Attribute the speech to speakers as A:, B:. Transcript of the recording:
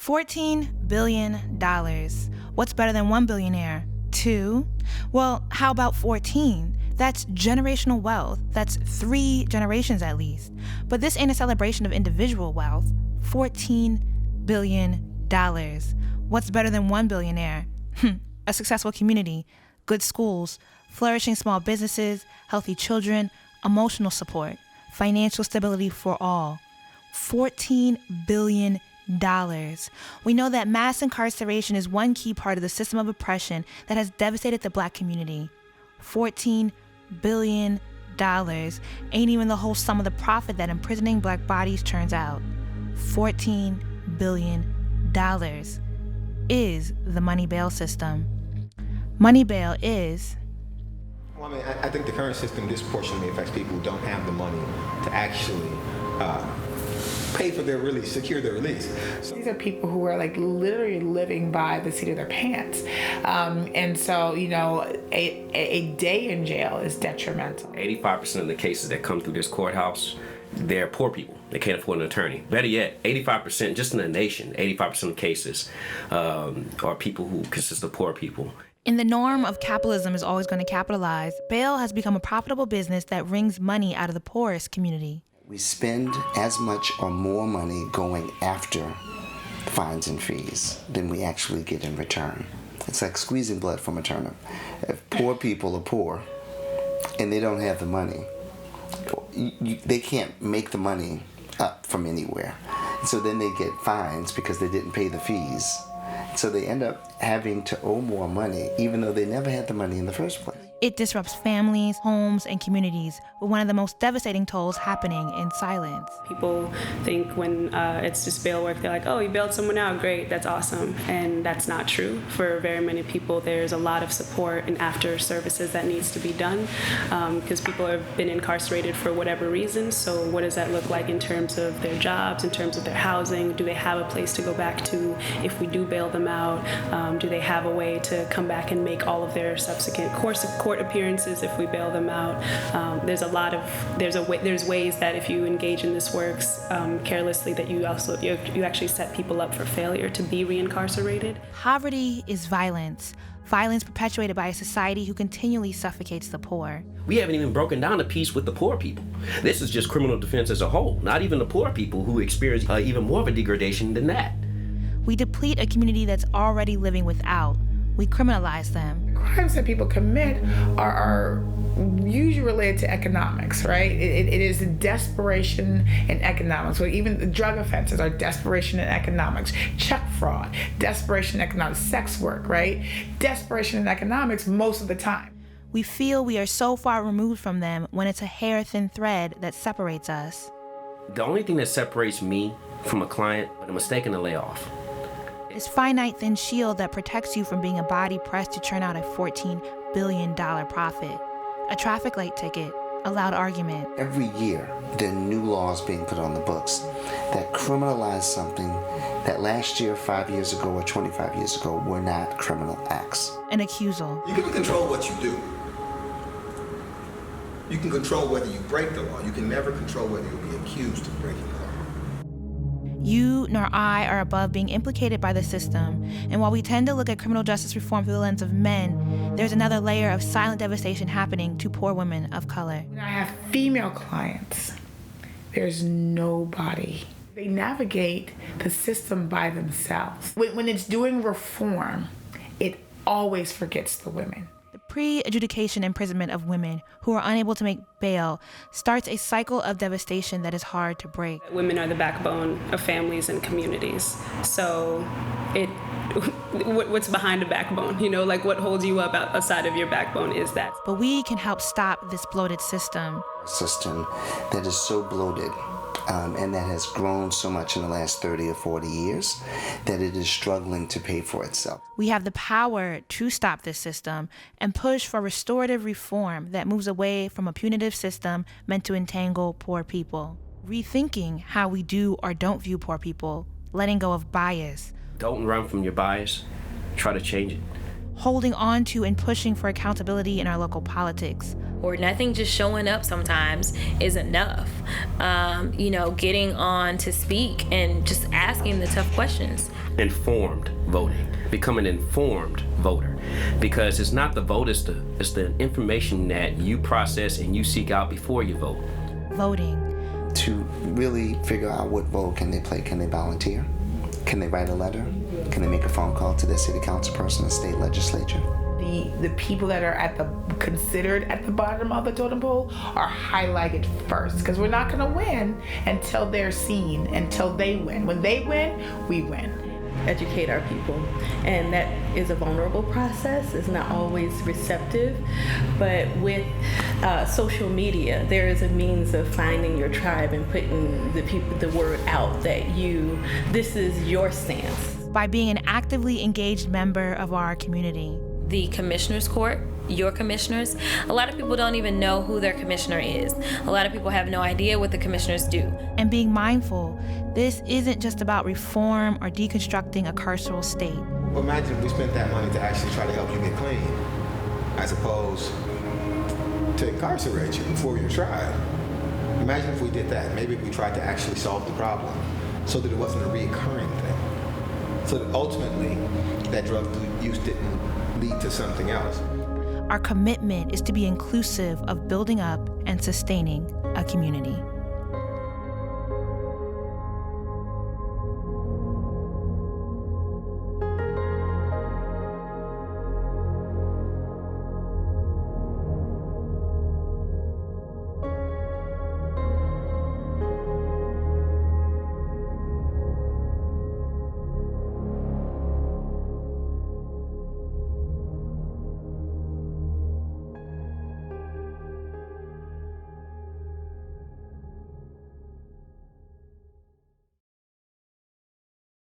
A: $14 billion. What's better than one billionaire? Two? Well, how about 14? That's generational wealth. That's 3 generations at least. But this ain't a celebration of individual wealth. $14 billion. What's better than one billionaire? A successful community, good schools, flourishing small businesses, healthy children, emotional support, financial stability for all. $14 billion. We know that mass incarceration is one key part of the system of oppression that has devastated the Black community. $14 billion ain't even the whole sum of the profit that imprisoning Black bodies turns out. $14 billion is the money bail system. Money bail is...
B: Well, I think the current system disproportionately affects people who don't have the money to actually pay for their release, secure their release.
C: So these are people who are like literally living by the seat of their pants. And so, a day in jail is detrimental.
D: 85% of the cases that come through this courthouse, they're poor people. They can't afford an attorney. Better yet, 85%, just in the nation, 85% of cases are people who consist of poor people.
A: In the norm of capitalism is always going to capitalize, bail has become a profitable business that wrings money out of the poorest community.
E: We spend as much or more money going after fines and fees than we actually get in return. It's like squeezing blood from a turnip. If poor people are poor and they don't have the money, they can't make the money up from anywhere. So then they get fines because they didn't pay the fees. So they end up having to owe more money, even though they never had the money in the first place.
A: It disrupts families, homes, and communities, with one of the most devastating tolls happening in silence.
F: People think when it's just bail work, they're like, oh, you bailed someone out, great, that's awesome. And that's not true. For very many people, there's a lot of support and after services that needs to be done because people have been incarcerated for whatever reason. So what does that look like in terms of their jobs, in terms of their housing? Do they have a place to go back to if we do bail them out? Do they have a way to come back and make all of their subsequent court appearances if we bail them out? There's ways that if you engage in this work carelessly, that you actually set people up for failure to be reincarcerated.
A: Poverty is violence perpetuated by a society who continually suffocates the poor.
D: We haven't even broken down the piece with the poor people. This is just criminal defense as a whole, not even the poor people who experience even more of a degradation than that.
A: We deplete a community that's already living without. We criminalize them.
C: Crimes that people commit are usually related to economics, right? It is desperation in economics. So even the drug offenses are desperation in economics. Check fraud, desperation in economics. Sex work, right? Desperation in economics most of the time.
A: We feel we are so far removed from them when it's a hair-thin thread that separates us.
D: The only thing that separates me from a client is a mistake in a layoff.
A: This finite thin shield that protects you from being a body pressed to churn out a $14 billion profit. A traffic light ticket, a loud argument.
E: Every year, there are new laws being put on the books that criminalize something that last year, 5 years ago, or 25 years ago were not criminal acts.
A: An accusal.
B: You can control what you do. You can control whether you break the law. You can never control whether you'll be accused of breaking the law.
A: You nor I are above being implicated by the system, and while we tend to look at criminal justice reform through the lens of men, there's another layer of silent devastation happening to poor women of color.
C: When I have female clients, there's nobody. They navigate the system by themselves. When it's doing reform, it always forgets the women.
A: The pre-adjudication imprisonment of women who are unable to make bail starts a cycle of devastation that is hard to break.
F: Women are the backbone of families and communities. So what's behind a backbone? What holds you up outside of your backbone is that.
A: But we can help stop this bloated system.
E: A system that is so bloated and that has grown so much in the last 30 or 40 years that it is struggling to pay for itself.
A: We have the power to stop this system and push for restorative reform that moves away from a punitive system meant to entangle poor people. Rethinking how we do or don't view poor people, letting go of bias.
D: Don't run from your bias. Try to change it.
A: holding on to and pushing for accountability in our local politics.
G: Or nothing just showing up sometimes is enough. Getting on to speak and just asking the tough questions.
D: Informed voting. Become an informed voter. Because it's not the vote, it's the information that you process and you seek out before you vote.
A: Voting.
E: To really figure out what role can they play. Can they volunteer? Can they write a letter? Can they make a phone call to their city council person or state legislature?
C: The people that are considered at the bottom of the totem pole are highlighted first, because we're not going to win until they're seen, until they win. When they win, we win.
H: Educate our people, and that is a vulnerable process. It's not always receptive, but with social media, there is a means of finding your tribe and putting the word out that this is your stance.
A: By being an actively engaged member of our community.
G: The commissioner's court, your commissioners, a lot of people don't even know who their commissioner is. A lot of people have no idea what the commissioners do.
A: And being mindful, this isn't just about reform or deconstructing a carceral state.
B: Well, imagine if we spent that money to actually try to help you get clean, as opposed to incarcerate you before you're tried. Imagine if we did that. Maybe if we tried to actually solve the problem so that it wasn't a reoccurring thing. So that ultimately, that drug use didn't lead to something else.
A: Our commitment is to be inclusive of building up and sustaining a community.